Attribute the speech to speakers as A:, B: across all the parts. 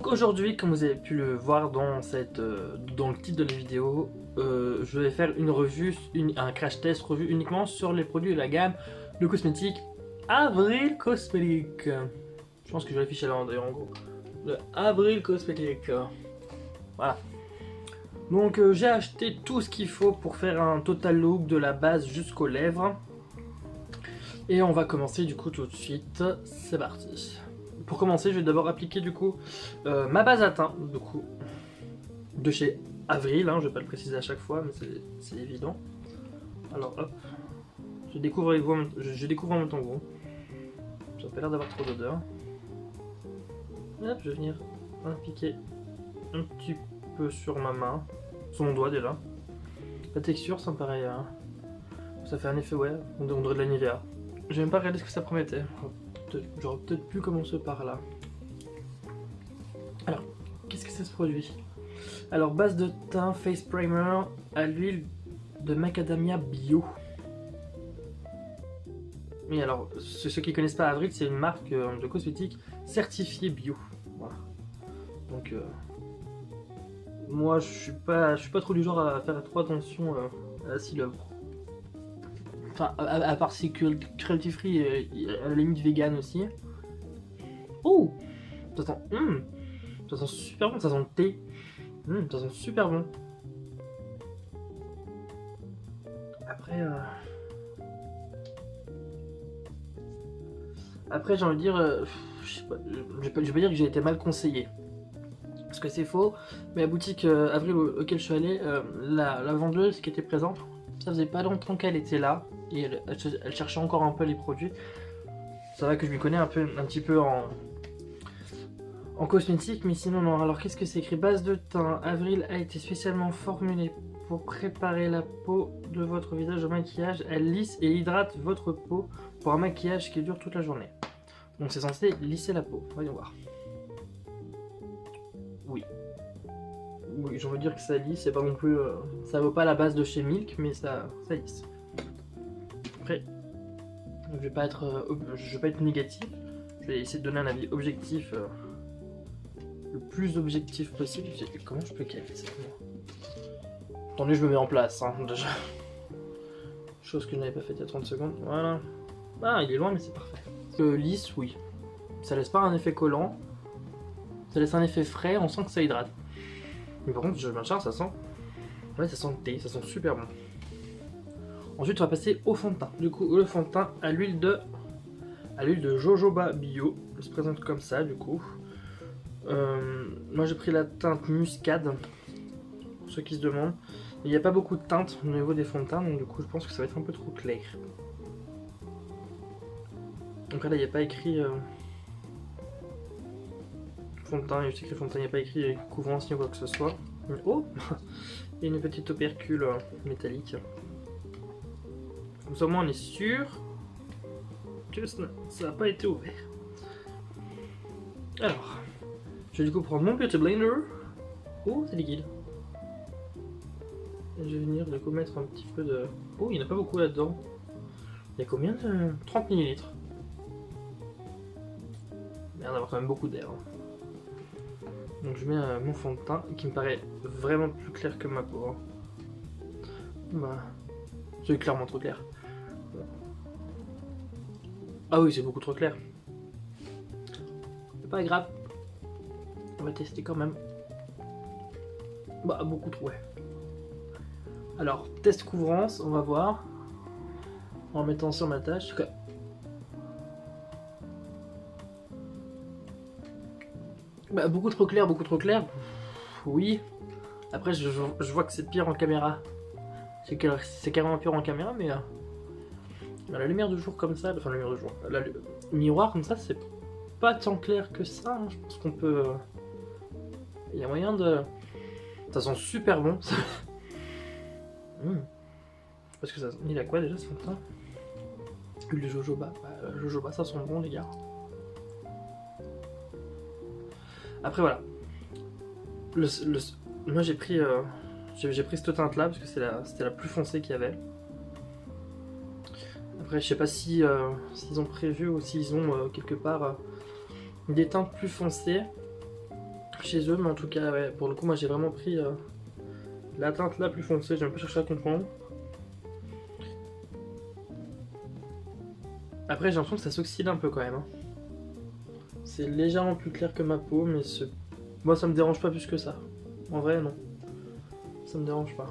A: Aujourd'hui, comme vous avez pu le voir dans le titre de la vidéo, je vais faire une revue, un crash test revue uniquement sur les produits de la gamme de cosmétiques Avril Cosmetics. Je pense que je vais afficher là d'ailleurs en gros. Le Avril Cosmetics. Voilà. Donc j'ai acheté tout ce qu'il faut pour faire un total look de la base jusqu'aux lèvres. Et on va commencer du coup tout de suite. C'est parti. Pour commencer, je vais d'abord appliquer du coup ma base à teint, du coup, de chez Avril, hein, je vais pas le préciser à chaque fois, mais c'est évident. Alors hop, je découvre en même temps que vous. Ça n'a pas l'air d'avoir trop d'odeur. Hop, je vais venir appliquer un petit peu sur ma main, sur mon doigt déjà. La texture, ça me paraît, ça fait un effet, ouais, on dirait de la Nivea. J'ai même pas regardé ce que ça promettait. J'aurais peut-être pu commencer par là. Alors, qu'est-ce que c'est ce produit? Alors, base de teint face primer à l'huile de macadamia bio. Oui, alors, ceux qui connaissent pas Avril, c'est une marque de cosmétiques certifiée bio. Voilà. Donc, moi, je suis pas trop du genre à faire trop attention à la silhouette. Enfin, à part si cruelty free, à la limite vegan aussi. Oh, ça sent super bon, ça sent le thé. Ça sent super bon. Après j'ai envie de dire, je sais pas, je vais pas dire que j'ai été mal conseillé. Parce que c'est faux, mais la boutique Avril auquel je suis allé, la vendeuse qui était présente, ça faisait pas longtemps qu'elle était là. Et elle cherchait encore un peu les produits. Ça va que je m'y connais un petit peu en cosmétique, mais sinon non. Alors qu'est-ce que c'est écrit? Base de teint. Avril a été spécialement formulée pour préparer la peau de votre visage au maquillage. Elle lisse et hydrate votre peau pour un maquillage qui dure toute la journée. Donc c'est censé lisser la peau. Voyons voir. Oui. Oui, j'ai envie de dire que ça lisse. C'est pas non plus. Ça vaut pas la base de chez Milk, mais ça lisse. Après, je vais pas être négatif. Je vais essayer de donner un avis objectif. Le plus objectif possible. Comment je peux caler ça? Attendez, je me mets en place, hein, déjà. Chose que je n'avais pas faite il y a 30 secondes. Voilà. Ah, il est loin, mais c'est parfait. Lisse, oui. Ça laisse pas un effet collant. Ça laisse un effet frais, on sent que ça hydrate. Mais par contre, je m'acharne, ça sent. Ouais, ça sent le thé, ça sent super bon. Ensuite, on va passer au fond de teint. Du coup, le fond de teint à l'huile de jojoba bio. Il se présente comme ça, du coup. Moi, j'ai pris la teinte muscade. Pour ceux qui se demandent. Il n'y a pas beaucoup de teinte au niveau des fonds de teint, donc du coup je pense que ça va être un peu trop clair. Donc là il n'y a pas écrit fond de teint, il y a juste écrit fond de teint, il n'y a pas écrit couvrance ni quoi que ce soit. Oh, il y a une petite opercule métallique. Comme ça au moins on est sûr que ça n'a pas été ouvert. Alors, je vais du coup prendre mon petit blender. Oh, c'est liquide. Et je vais venir du coup mettre un petit peu de... Oh, il n'y en a pas beaucoup là-dedans. Il y a combien de... 30 ml. Merde, d'avoir quand même beaucoup d'air. Donc je mets mon fond de teint qui me paraît vraiment plus clair que ma peau. Bah, c'est clairement trop clair. Ah oui, c'est beaucoup trop clair. C'est pas grave. On va tester quand même. Bah, beaucoup trop, ouais. Alors, test couvrance, on va voir. En mettant sur ma tâche. Bah, beaucoup trop clair, beaucoup trop clair. Oui. Après, je vois que c'est pire en caméra. C'est carrément pire en caméra, mais la lumière du jour comme ça, enfin la lumière du jour, le miroir comme ça, c'est pas tant clair que ça. Hein. Je pense qu'on peut. Il y a moyen de. Ça sent super bon. Parce que ça. Il a quoi déjà ce fond de teint? Le jojoba. Bah, jojoba, ça sent bon, les gars. Après voilà. Moi j'ai pris cette teinte là parce que c'était la plus foncée qu'il y avait. Après je sais pas si s'ils ont prévu ou s'ils ont quelque part des teintes plus foncées. chez eux, mais en tout cas, ouais, pour le coup, moi j'ai vraiment pris la teinte la plus foncée, j'ai un peu cherché à comprendre. Après, j'ai l'impression que ça s'oxyde un peu quand même. Hein. C'est légèrement plus clair que ma peau, mais moi ça me dérange pas plus que ça. En vrai, non. Ça me dérange pas.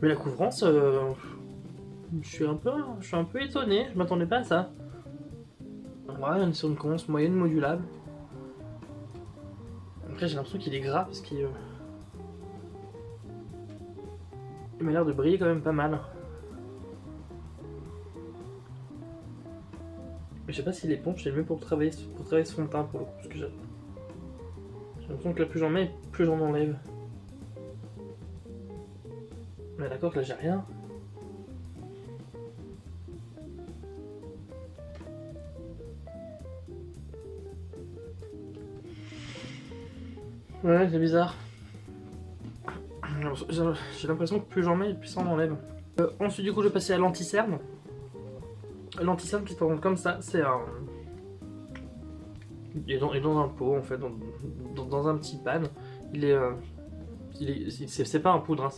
A: Mais la couvrance, je suis un peu étonné, je m'attendais pas à ça. Ouais, on est sur une couvrance moyenne modulable. Après, j'ai l'impression qu'il est gras parce qu'il m'a l'air de briller quand même pas mal. Mais je sais pas si l'éponge c'est le mieux pour travailler ce fond de teint pour le coup, parce que j'ai l'impression que là plus j'en mets, plus j'en enlève. Mais d'accord que là j'ai rien. Ouais, c'est bizarre. J'ai l'impression que plus j'en mets, plus ça en enlève. Ensuite du coup je vais passer à l'anti-cerne. L'anti-cerne qui se présente comme ça, c'est un... Il est dans un pot en fait, dans un petit pan. C'est pas un poudre, hein,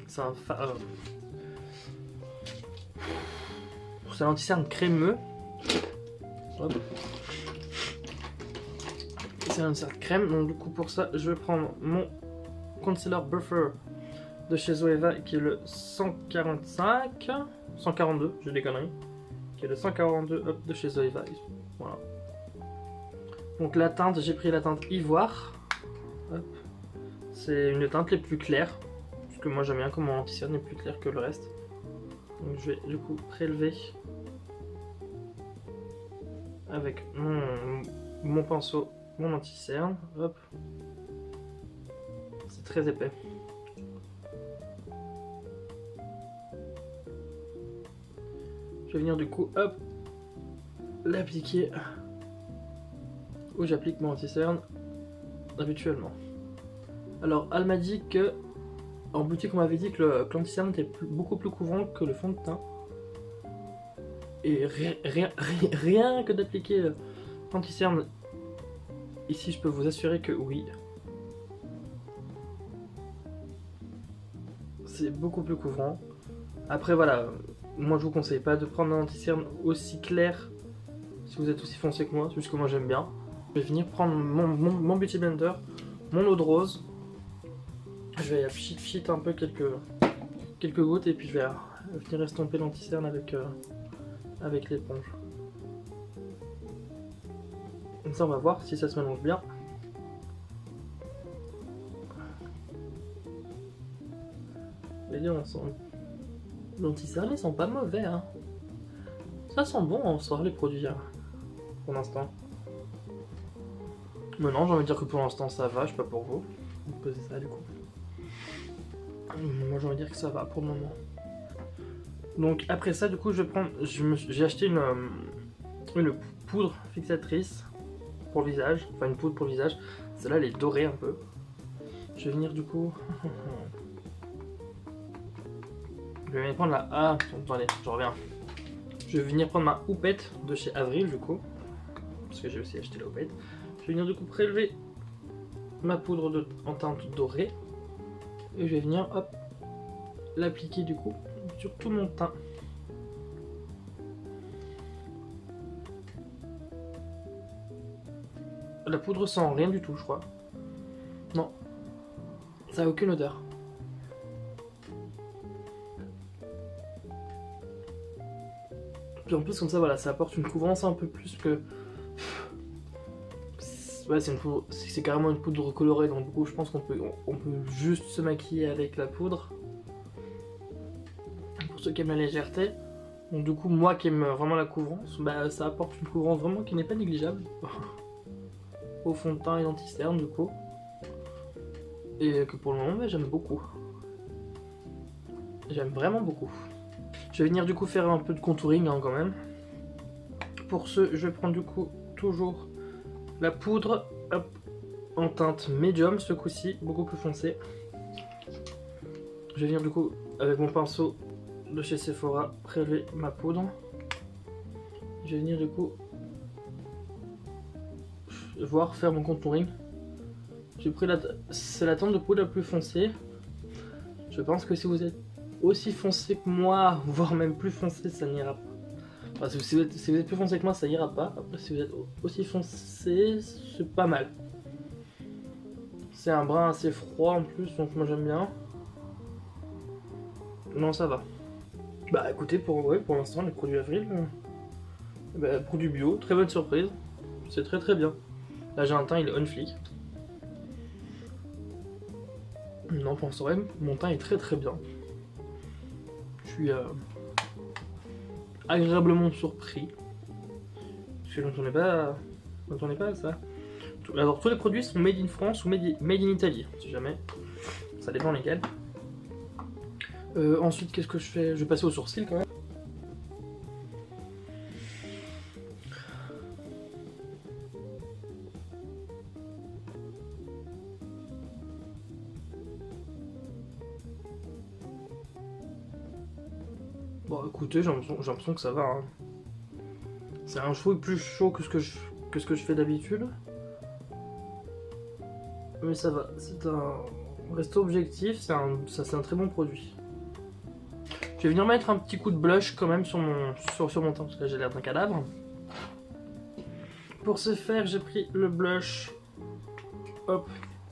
A: c'est un anti-cerne crémeux. Hop. C'est un anti-cerne crème, donc du coup pour ça je vais prendre mon concealer buffer de chez Zoeva qui est le 145, 142, j'ai des conneries, qui est le 142 hop, de chez Zoeva. Voilà. Donc la teinte, j'ai pris la teinte ivoire. C'est une des teintes les plus claires, parce que moi j'aime bien comment mon anti-cerne est plus clair que le reste. Donc je vais du coup prélever avec mon pinceau mon anti-cerne. Hop. C'est très épais. Je vais venir du coup, hop, l'appliquer où j'applique mon anti-cerne habituellement. Alors, elle m'a dit que en boutique, on m'avait dit que l'anti-cerne était beaucoup plus couvrant que le fond de teint. Et rien que d'appliquer l'anti-cerne ici, je peux vous assurer que oui. C'est beaucoup plus couvrant. Après, voilà, moi je vous conseille pas de prendre un anti-cerne aussi clair si vous êtes aussi foncé que moi, c'est juste que moi j'aime bien. Je vais venir prendre mon Beauty Blender, mon eau de rose. Je vais pchit un peu quelques gouttes et puis je vais venir estomper l'anti-cerne avec l'éponge. Comme ça on va voir si ça se mélange bien. Les deux ensemble. L'anti-cerne ils sont pas mauvais hein. Ça sent bon en sort les produits hein, pour l'instant. Mais non, j'ai envie de dire que pour l'instant ça va, je sais pas pour vous. Vous posez ça du coup. Moi j'ai envie de dire que ça va pour le moment. Donc après ça du coup je vais prendre. J'ai acheté une poudre fixatrice pour le visage. Enfin une poudre pour le visage. Celle-là elle est dorée un peu. Je vais venir du coup. Je vais venir prendre la. Ah attendez, je reviens. Je vais venir prendre ma houppette de chez Avril du coup. Parce que j'ai aussi acheté la houppette. Je vais venir du coup prélever ma poudre en teinte dorée. Et je vais venir hop l'appliquer du coup sur tout mon teint. La poudre sent rien du tout je crois. Non. Ça a aucune odeur. Puis en plus comme ça voilà ça apporte une couvrance un peu plus que... Ouais c'est carrément une poudre colorée donc du coup je pense qu'on peut juste se maquiller avec la poudre. Pour ceux qui aiment la légèreté. Donc du coup moi qui aime vraiment la couvrance, bah ça apporte une couvrance vraiment qui n'est pas négligeable. Au fond de teint et anti-cerne du coup. Et que pour le moment bah, j'aime beaucoup. J'aime vraiment beaucoup. Je vais venir du coup faire un peu de contouring hein, quand même. Pour ce je vais prendre du coup toujours la poudre hop, en teinte médium ce coup-ci, beaucoup plus foncé. Je vais venir du coup avec mon pinceau de chez Sephora prélever ma poudre. Je vais venir du coup voir faire mon contouring. J'ai pris c'est la teinte de poudre la plus foncée. Je pense que si vous êtes aussi foncé que moi, voire même plus foncé, ça n'ira pas. Enfin, si vous êtes plus foncé que moi, ça ira pas. Après, si vous êtes aussi foncé, c'est pas mal. C'est un brun assez froid en plus, donc moi j'aime bien. Non, ça va. Bah écoutez, pour l'instant, les produits avril, produits bio, très bonne surprise. C'est très très bien. Là j'ai un teint, il est on fleek. Non, pour l'instant, mon teint est très très bien. Je suis agréablement surpris. Je ne m'attendais pas à ça. Alors tous les produits sont made in France ou made in Italy, si jamais. Ça dépend lesquels. Ensuite, qu'est-ce que je fais? Je vais passer aux sourcils quand même. Bon, écoutez, j'ai l'impression que ça va. Hein. C'est un cheveu plus chaud que ce que je fais d'habitude. Mais ça va. C'est un resto objectif. C'est un très bon produit. Je vais venir mettre un petit coup de blush quand même sur mon teint parce que là j'ai l'air d'un cadavre. Pour ce faire, j'ai pris le blush, hop,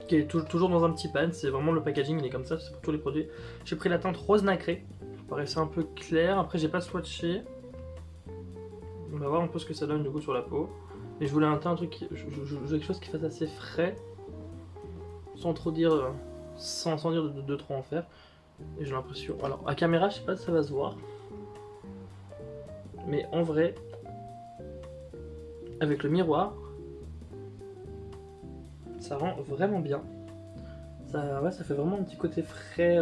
A: qui est toujours dans un petit pan. C'est vraiment le packaging, il est comme ça, c'est pour tous les produits. J'ai pris la teinte rose nacré, ça paraissait un peu clair. Après, j'ai pas swatché. On va voir un peu ce que ça donne du coup sur la peau. Et je voulais un teint, je voulais quelque chose qui fasse assez frais, sans trop dire, sans dire de trop en faire. Et j'ai l'impression, alors à caméra, je sais pas si ça va se voir, mais en vrai, avec le miroir, ça rend vraiment bien. Ça fait vraiment un petit côté frais,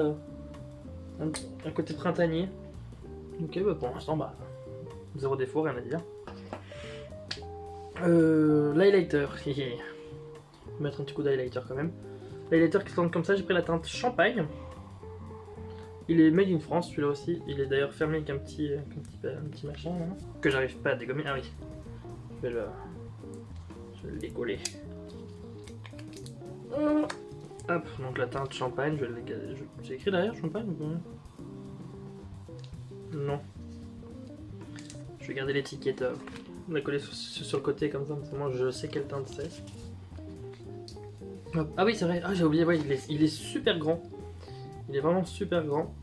A: un côté printanier. Ok, bah pour l'instant, zéro défaut, rien à dire. L'highlighter, je vais mettre un petit coup d'highlighter quand même. L'highlighter qui se tente comme ça, j'ai pris la teinte champagne. Il est made in France, celui-là aussi. Il est d'ailleurs fermé avec un petit machin là, que j'arrive pas à dégommer. Ah oui, je vais le décoller. Hop, donc la teinte champagne, j'ai écrit derrière champagne ou pas? Non. Je vais garder l'étiquette, la coller sur le côté comme ça moi je sais quelle teinte c'est. Ah oui, c'est vrai, j'ai oublié, ouais, il est super grand. Il est vraiment super grand.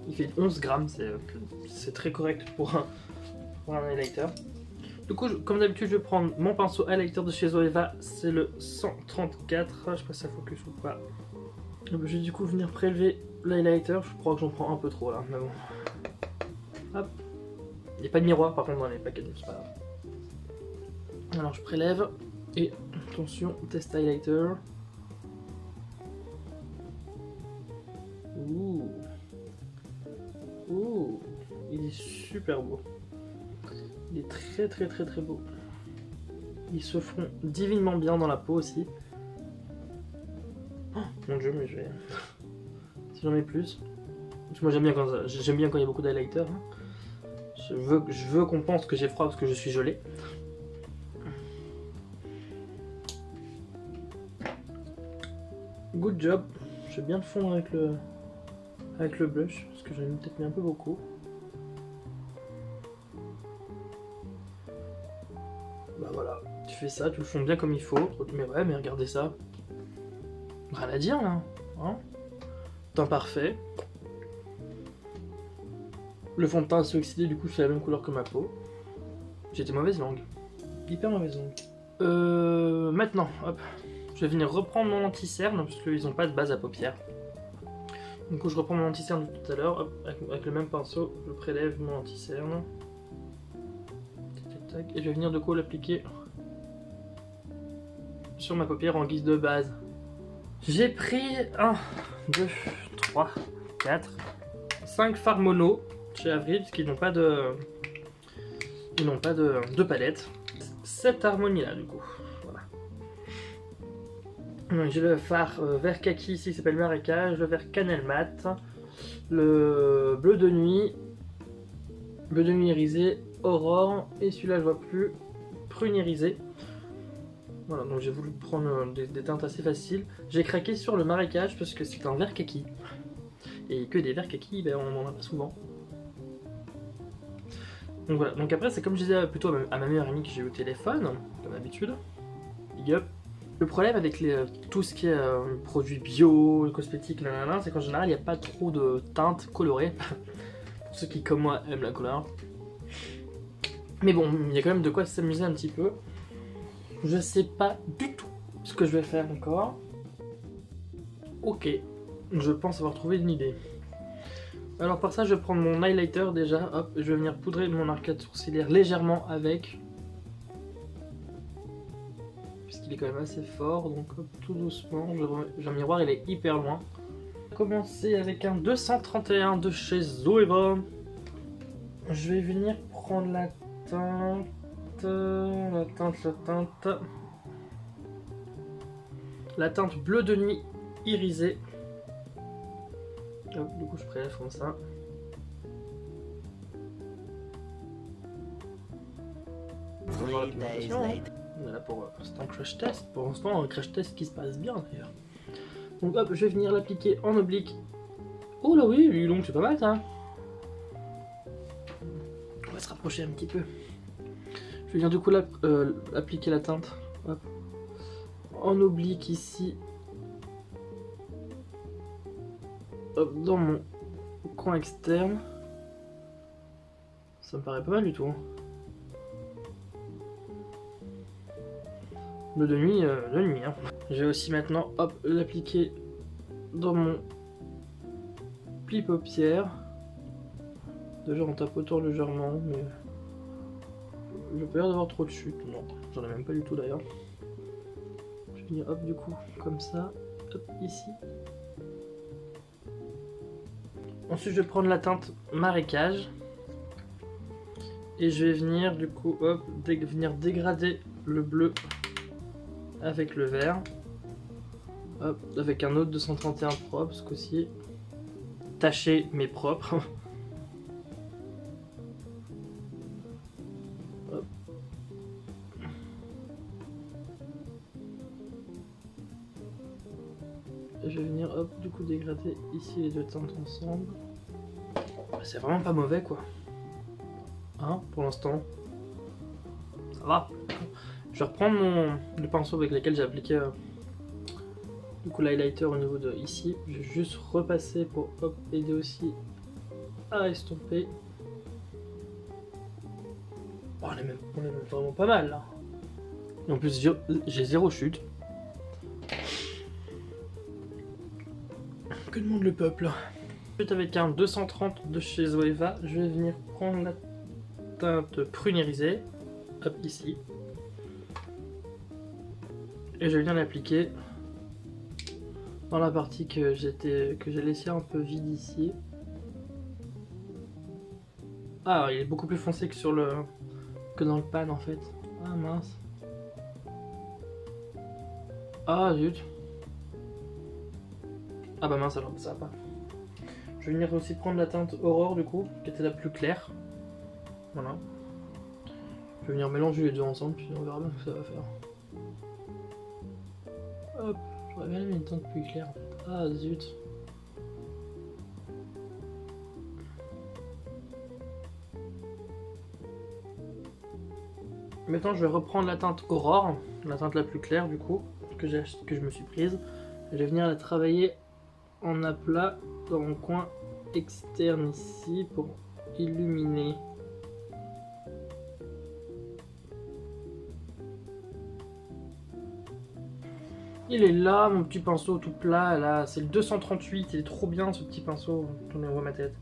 A: Il fait 11 grammes, c'est très correct pour un highlighter. Du coup, comme d'habitude, je vais prendre mon pinceau highlighter de chez Zoeva, c'est le 134. Je sais pas si ça focus ou pas. Je vais du coup venir prélever l'highlighter. Je crois que j'en prends un peu trop là, mais bon. Hop. Il n'y a pas de miroir par contre dans les paquets, c'est pas grave. Alors je prélève et attention, test highlighter. Ouh. Ouh. Il est super beau. Il est très très très très beau. Ils se font divinement bien dans la peau aussi. Oh, mon dieu, mais je vais... si j'en mets plus. Parce que moi j'aime bien quand il y a beaucoup d'highlighter. Hein. Je veux qu'on pense que j'ai froid parce que je suis gelé. Good job. Je vais bien le fondre avec le blush parce que j'en ai peut-être mis un peu beaucoup. Bah voilà, tu fais ça, tu le fonds bien comme il faut. Mais ouais, mais regardez ça. Rien à dire là. Hein, teint parfait. Le fond de teint s'est oxydé, du coup c'est la même couleur que ma peau. J'étais mauvaise langue. Hyper mauvaise langue. Maintenant, hop. Je vais venir reprendre mon anti-cerne parce qu'ils n'ont pas de base à paupières. Du coup je reprends mon anti-cerne de tout à l'heure. Avec le même pinceau, je prélève mon anti-cerne. Et je vais venir de quoi l'appliquer sur ma paupière en guise de base. J'ai pris 1, 2, 3, 4, 5 fards mono chez Avril parce qu'ils n'ont pas de... Ils n'ont pas de palette. Cette harmonie là du coup. Voilà. J'ai le fard vert kaki ici qui s'appelle Marécage, le vert cannelle mat, le bleu de nuit irisé, Aurore, et celui-là je vois plus, prune irisé. Voilà, donc j'ai voulu prendre des teintes assez faciles. J'ai craqué sur le marécage parce que c'est un vert kaki. Et que des verts kaki, ben, on n'en a pas souvent. Donc voilà, donc après c'est comme je disais plutôt à ma meilleure amie que j'ai eu au téléphone, comme d'habitude. Big up. Le problème avec tout ce qui est produits bio, cosmétiques, c'est qu'en général il n'y a pas trop de teintes colorées. Pour ceux qui comme moi aiment la couleur. Mais bon, il y a quand même de quoi s'amuser un petit peu. Je sais pas du tout ce que je vais faire encore. Ok, je pense avoir trouvé une idée. Alors par ça je vais prendre mon highlighter déjà, hop, je vais venir poudrer mon arcade sourcilière légèrement avec. Puisqu'il est quand même assez fort, donc hop, tout doucement, j'ai un miroir, il est hyper loin. On va commencer avec un 231 de chez Zoeva. Je vais venir prendre la teinte. La teinte bleu de nuit irisée. Hop, du coup je prélève comme ça. On est là pour c'est un crash test. Pour l'instant un crash test qui se passe bien d'ailleurs. Donc hop, je vais venir l'appliquer en oblique. Oh là oui, donc c'est pas mal ça. On va se rapprocher un petit peu. Je vais venir du coup appliquer la teinte. Hop. En oblique ici. Hop, dans mon coin externe. Ça me paraît pas mal du tout. Hein. De nuit, hein. Je vais aussi maintenant, hop, l'appliquer dans mon pli paupière. Déjà on tapotant légèrement, mais j'ai pas l'air d'avoir trop de chute. Non, j'en ai même pas du tout d'ailleurs. Je vais venir, hop, du coup, comme ça, hop, ici. Ensuite, je vais prendre la teinte marécage. Et je vais venir, du coup, hop, venir dégrader le bleu avec le vert. Hop, avec un autre 231 propre, ce coup-ci. Taché, mais propre. Hop. Et je vais venir, hop, du coup, dégrader ici les deux teintes ensemble. C'est vraiment pas mauvais, quoi. Hein, pour l'instant. Ça va. Je vais reprendre le pinceau avec lequel j'ai appliqué du coup l'highlighter au niveau de ici. Je vais juste repasser pour hop, aider aussi à estomper. Oh, on est même vraiment pas mal là. Et en plus j'ai zéro chute. Que demande le peuple? Ensuite avec un 230 de chez Zoeva, je vais venir prendre la teinte prunérisée. Hop, ici. Et je viens l'appliquer dans la partie que j'ai laissé un peu vide ici. Ah, il est beaucoup plus foncé que dans le pan en fait. Ah mince. Ah zut. Ah bah mince alors, ça va pas. Je vais venir aussi prendre la teinte Aurore du coup, qui était la plus claire. Voilà. Je vais venir mélanger les deux ensemble, puis on verra bien ce que ça va faire. Hop, j'aurais bien aimé une teinte plus claire en fait. Ah zut. Maintenant je vais reprendre la teinte Aurore, la teinte la plus claire du coup, que je me suis prise. Je vais venir la travailler en aplat dans mon coin externe ici pour illuminer. Il est là, mon petit pinceau tout plat, là, c'est le 238, il est trop bien ce petit pinceau, tournez voir ma tête.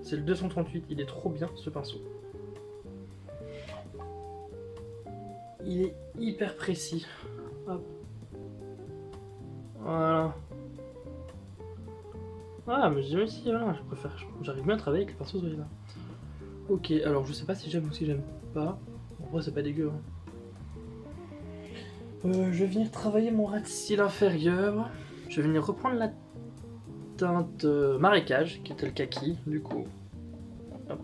A: C'est le 238, il est trop bien ce pinceau. Il est hyper précis. Hop. Voilà. Ah, mais j'aime aussi, voilà, j'arrive bien à travailler avec le pinceau Zoeva. Ok, alors je sais pas si j'aime ou si j'aime pas. En vrai, c'est pas dégueu. Hein. Je vais venir travailler mon ras de cils inférieur. Je vais venir reprendre la teinte marécage, qui était le kaki, du coup. Hop.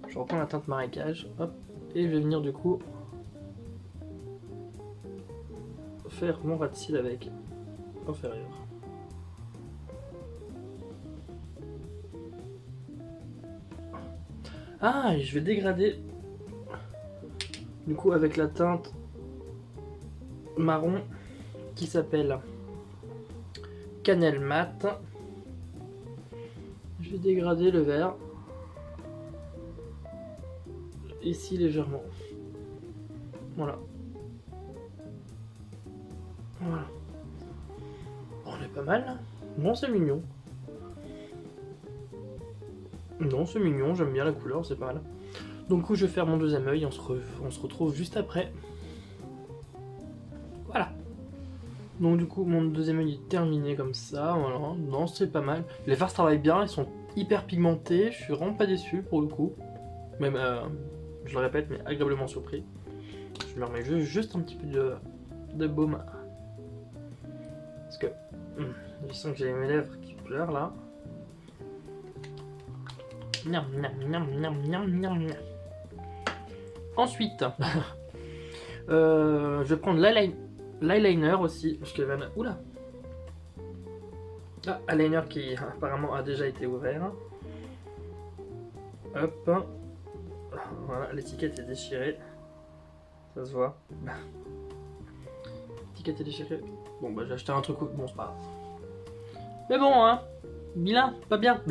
A: Je reprends la teinte marécage, hop. Et je vais venir du coup faire mon ras de cils avec inférieur. Ah, et je vais dégrader du coup avec la teinte marron qui s'appelle Cannelle Mat. Je vais dégrader le vert ici légèrement. Voilà. Voilà. On est pas mal là. Non, c'est mignon. Non, c'est mignon, j'aime bien la couleur, c'est pas mal. Donc, du coup, je vais faire mon deuxième œil, on se retrouve juste après. Voilà. Donc, du coup, mon deuxième œil est terminé comme ça, voilà. Non, c'est pas mal. Les farces travaillent bien, ils sont hyper pigmentés, je suis vraiment pas déçu pour le coup. Même, je le répète, mais agréablement surpris. Je me remets juste un petit peu de baume. Parce que je sens que j'ai mes lèvres qui pleurent là. Miam, miam, miam, miam, miam, miam, miam. Ensuite, je vais prendre l'eyeliner aussi. Parce que oula. Ah, eyeliner qui apparemment a déjà été ouvert. Hop. Voilà, l'étiquette est déchirée. Ça se voit. L'étiquette est déchirée. Bon, bah j'ai acheté un truc. Bon, c'est pas grave. Mais bon, hein. Bien, pas bien.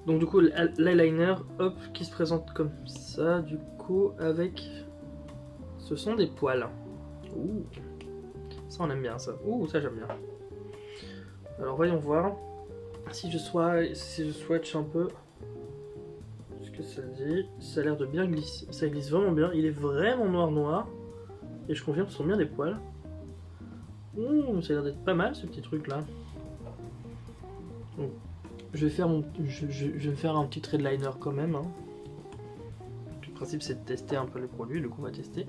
A: Donc du coup l'eyeliner, hop, qui se présente comme ça, du coup, avec... Ce sont des poils. Ouh. Ça on aime bien ça. Ouh, ça j'aime bien. Alors voyons voir si je swatch un peu ce que ça dit. Ça a l'air de bien glisser. Ça glisse vraiment bien. Il est vraiment noir. Et je confirme que ce sont bien des poils. Ouh, ça a l'air d'être pas mal ce petit truc là. Donc, je vais me faire un petit trait de liner quand même. Hein. Le principe c'est de tester un peu le produit, donc on va tester.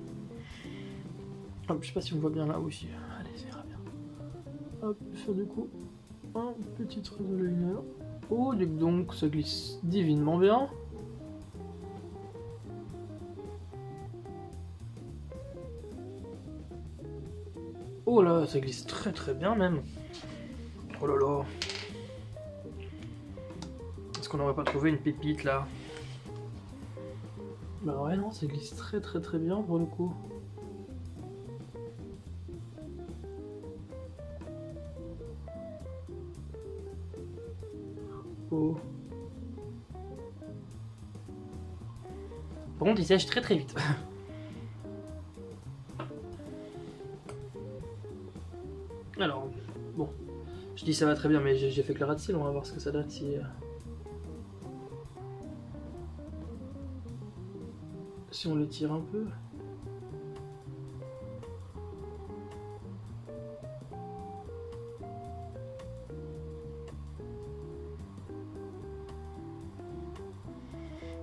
A: Hop, je sais pas si on voit bien là aussi. Allez, ça ira bien. Hop, faire du coup un petit trait de liner. Oh, donc ça glisse divinement bien. Oh là, ça glisse très bien même. Oh là là. Est-ce qu'on n'aurait pas trouvé une pépite là? Bah ouais, non, ça glisse très bien pour le coup. Oh. Par contre, il sèche très vite. Alors, bon, je dis ça va très bien, mais j'ai fait que le ras de cils, on va voir ce que ça donne si on l'étire un peu.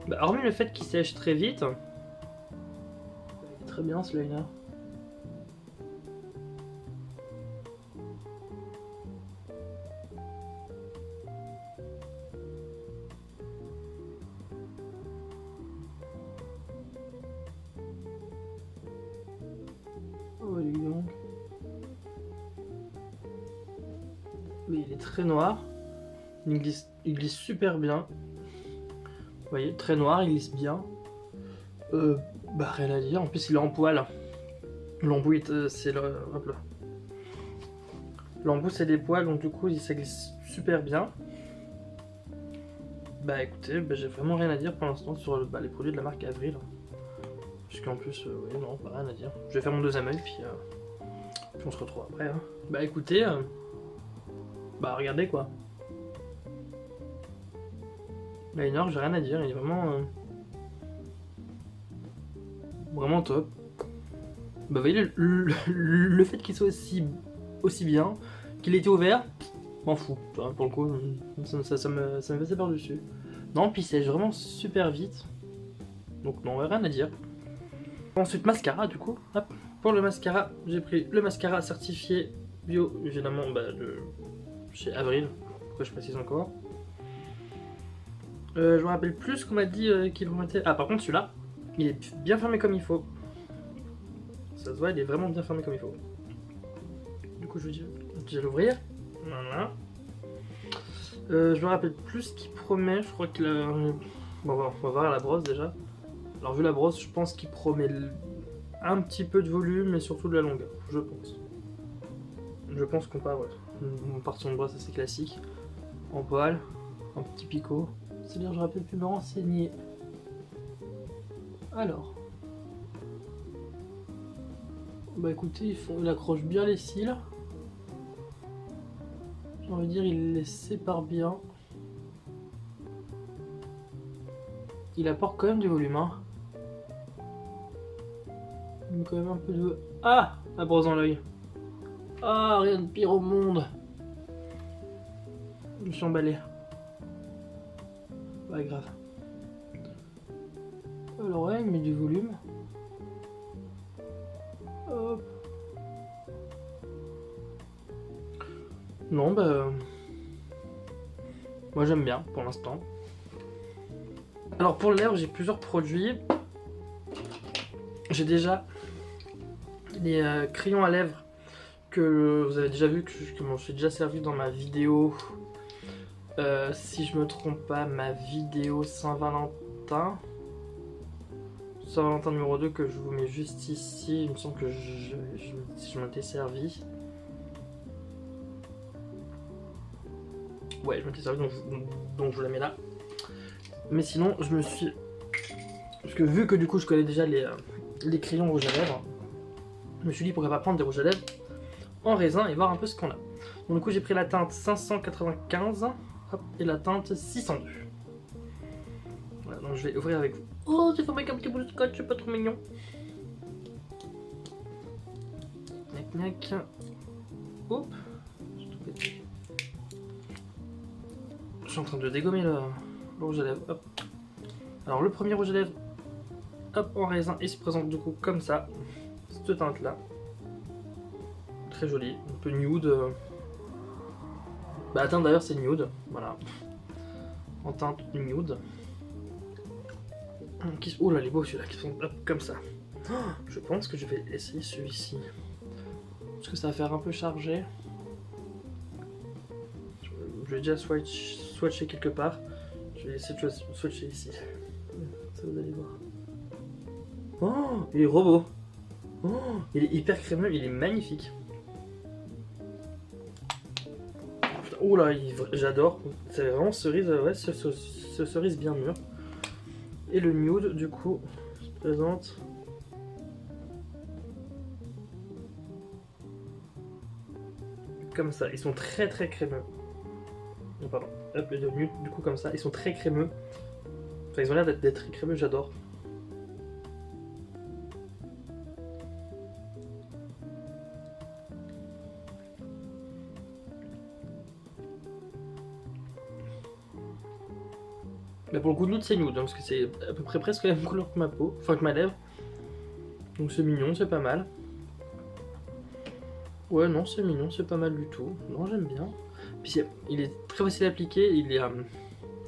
A: Bah, hormis le fait qu'il sèche très vite, très bien ce liner. Oh, dis donc. Mais il est très noir. Il glisse super bien. Vous voyez, très noir, il glisse bien. Bah rien à dire. En plus, il est en poil. L'embout, c'est le. Hop là. L'embout, c'est des poils, donc du coup, ça glisse super bien. Bah écoutez, bah, j'ai vraiment rien à dire pour l'instant sur les produits de la marque Avril. Puisqu'en plus, oui, non, pas rien à dire. Je vais faire mon deuxième œil, puis on se retrouve après. Hein. Bah écoutez, bah regardez quoi. Liner, j'ai rien à dire, il est vraiment top. Bah vous voyez, le fait qu'il soit aussi bien, qu'il ait été ouvert, m'en fous. Enfin, pour le coup, ça me passait par-dessus. Non, puis il sèche vraiment super vite. Donc non, rien à dire. Ensuite, mascara du coup. Hop. Pour le mascara, j'ai pris le mascara certifié bio, évidemment, bah, chez Avril. Pourquoi je précise encore. Je me rappelle plus ce qu'on m'a dit qu'il promettait. Ah, par contre, celui-là, il est bien fermé comme il faut. ça se voit, il est vraiment bien fermé comme il faut. Du coup, je vais déjà l'ouvrir. Voilà. Je me rappelle plus ce qu'il promet. Je crois qu'il a. Bon, on va voir la brosse déjà. Alors, vu la brosse, je pense qu'il promet un petit peu de volume et surtout de la longueur. Je pense. Je pense qu'on part, ouais. On part sur une brosse assez classique. En poil, un petit picot. C'est-à-dire, j'aurais peut-être pu me renseigner. Alors. Bah écoutez, il accroche bien les cils. J'ai envie de dire, il les sépare bien. Il apporte quand même du volume, hein. Il met quand même un peu de... Ah, la brosse dans l'œil. Ah, rien de pire au monde. Je me suis emballé. Pas grave. Alors ouais, il met du volume. Hop. Non, bah... moi j'aime bien pour l'instant. Alors pour les lèvres, j'ai plusieurs produits. J'ai déjà les crayons à lèvres que vous avez déjà vu, que je m'en suis déjà servi dans ma vidéo. Si je me trompe pas, ma vidéo Saint-Valentin. Saint-Valentin numéro 2 que je vous mets juste ici. Il me semble que je m'étais servi. Ouais, je m'étais servi, donc je vous la mets là. Mais sinon, je me suis... Parce que vu que du coup je connais déjà les crayons rouge à lèvres, je me suis dit pourquoi pas prendre des rouges à lèvres en raisin et voir un peu ce qu'on a. Donc du coup j'ai pris la teinte 595 hop, et la teinte 602. Voilà, donc je vais ouvrir avec vous. Oh, j'ai fait avec un petit bout de scotch, pas trop mignon. Knac knac. Hop. Je suis en train de dégommer le rouge à lèvres. Hop. Alors le premier rouge à lèvres, hop, en raisin, il se présente du coup comme ça. Cette teinte là. Très jolie, un peu nude. Bah la teinte d'ailleurs c'est nude, voilà. En teinte nude. Oh là, il est beau celui-là, qui sont hop, comme ça. Oh, je pense que je vais essayer celui-ci. Parce que ça va faire un peu chargé. Je vais déjà swatcher quelque part. Je vais essayer de swatcher ici. Ça vous allez voir. Oh, il est robot. Oh, il est hyper crémeux, il est magnifique. Oh là, j'adore. C'est vraiment cerise, ouais, ce cerise bien mûr. Et le nude, du coup, se présente. Comme ça, ils sont très crémeux. Oh, pardon. Hop, le nude, du coup, comme ça, ils sont très crémeux. Enfin, ils ont l'air d'être très crémeux, j'adore. Mais pour le coup, nude, c'est nude, hein, parce que c'est à peu près presque la même couleur que ma peau, enfin que ma lèvre. Donc c'est mignon, c'est pas mal. Ouais, non, c'est mignon, c'est pas mal du tout. Non, j'aime bien. Puis il est très facile à appliquer, il est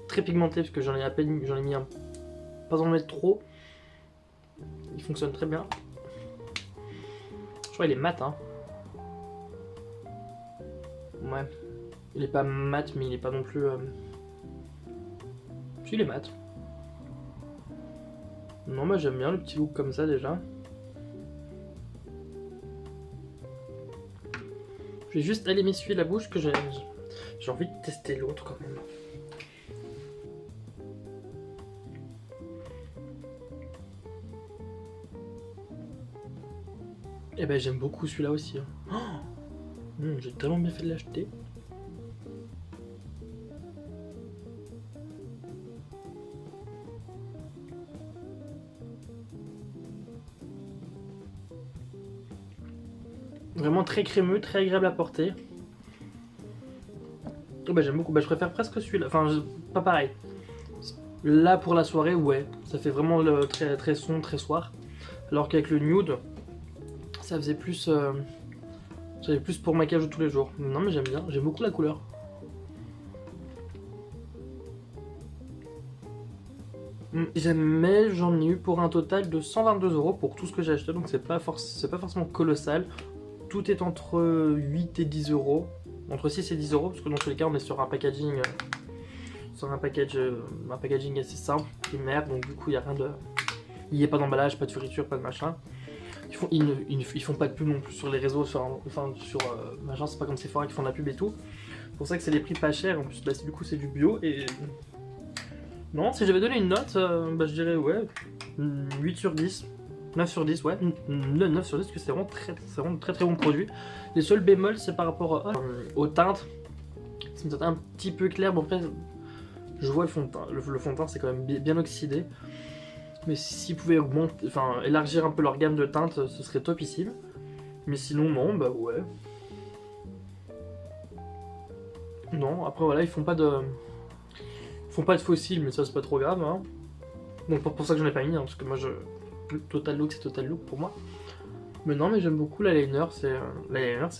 A: très pigmenté, parce que j'en ai à peine, j'en ai mis un. Pas en mettre trop. Il fonctionne très bien. Je crois qu'il est mat, hein. Ouais. Il est pas mat, mais il est pas non plus. Si, il est mat. Non, moi j'aime bien le petit look comme ça déjà. Je vais juste aller m'essuyer la bouche, que j'ai envie de tester l'autre quand même. Et ben j'aime beaucoup celui-là aussi. Hein. Oh, j'ai tellement bien fait de l'acheter. Vraiment très crémeux, très agréable à porter. Oh bah j'aime beaucoup, bah je préfère presque celui-là, enfin pas pareil. Là pour la soirée, ouais, ça fait vraiment très sombre, très soir. Alors qu'avec le nude, ça faisait plus pour maquillage de tous les jours. Non mais j'aime bien, j'aime beaucoup la couleur. Jamais, j'en ai eu pour un total de 122 € pour tout ce que j'ai acheté, donc c'est pas forcément colossal. Tout est entre 8 et 10 €, entre 6 et 10 €, parce que dans tous les cas on est sur un packaging, un packaging assez simple, primaire, donc du coup il n'y a rien de... Il n'y a pas d'emballage, pas de fioriture, pas de machin. Ils font pas de pub non plus sur les réseaux, machin, c'est pas comme Sephora qui font de la pub et tout. C'est pour ça que c'est des prix pas chers, en plus bah, du coup c'est du bio et... Non, si j'avais donné une note, bah, je dirais ouais, 8 sur 10, 9 sur 10, ouais, 9 sur 10, parce que c'est vraiment très bon produit. Les seuls bémols c'est par rapport aux teintes, c'est une teinte un petit peu claire, bon après je vois le fond de teint, le fond de teint c'est quand même bien oxydé. Mais s'ils pouvaient élargir un peu leur gamme de teintes, ce serait topissime. Mais sinon, non, bah ouais. Non, après voilà, ils font pas de fossiles, mais ça c'est pas trop grave. Hein. Donc pour ça que j'en ai pas mis, hein, parce que moi Total Look c'est Total Look pour moi. Mais non, mais j'aime beaucoup l'eyeliner, c'est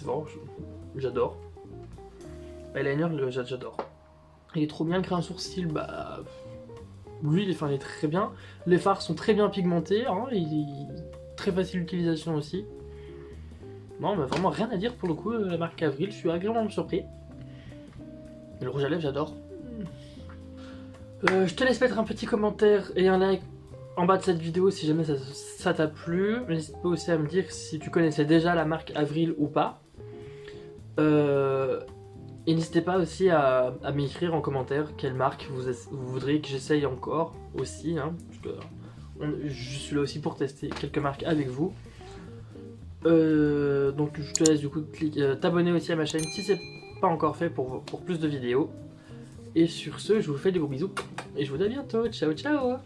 A: fort, j'adore. L'eyeliner, j'adore. Il est trop bien, le crayon sourcil, bah... Lui, il est très bien. Les fards sont très bien pigmentés, hein, très facile d'utilisation aussi. Non, mais vraiment rien à dire pour le coup, la marque Avril, je suis agréablement surpris. Et le rouge à lèvres, j'adore. Je te laisse mettre un petit commentaire et un like en bas de cette vidéo si jamais ça t'a plu. N'hésite pas aussi à me dire si tu connaissais déjà la marque Avril ou pas. Et n'hésitez pas aussi à m'écrire en commentaire quelle marque vous voudriez que j'essaye encore aussi, hein, parce que je suis là aussi pour tester quelques marques avec vous. Donc je te laisse du coup t'abonner aussi à ma chaîne si c'est pas encore fait pour plus de vidéos. Et sur ce, je vous fais des gros bisous et je vous dis à bientôt. Ciao ciao.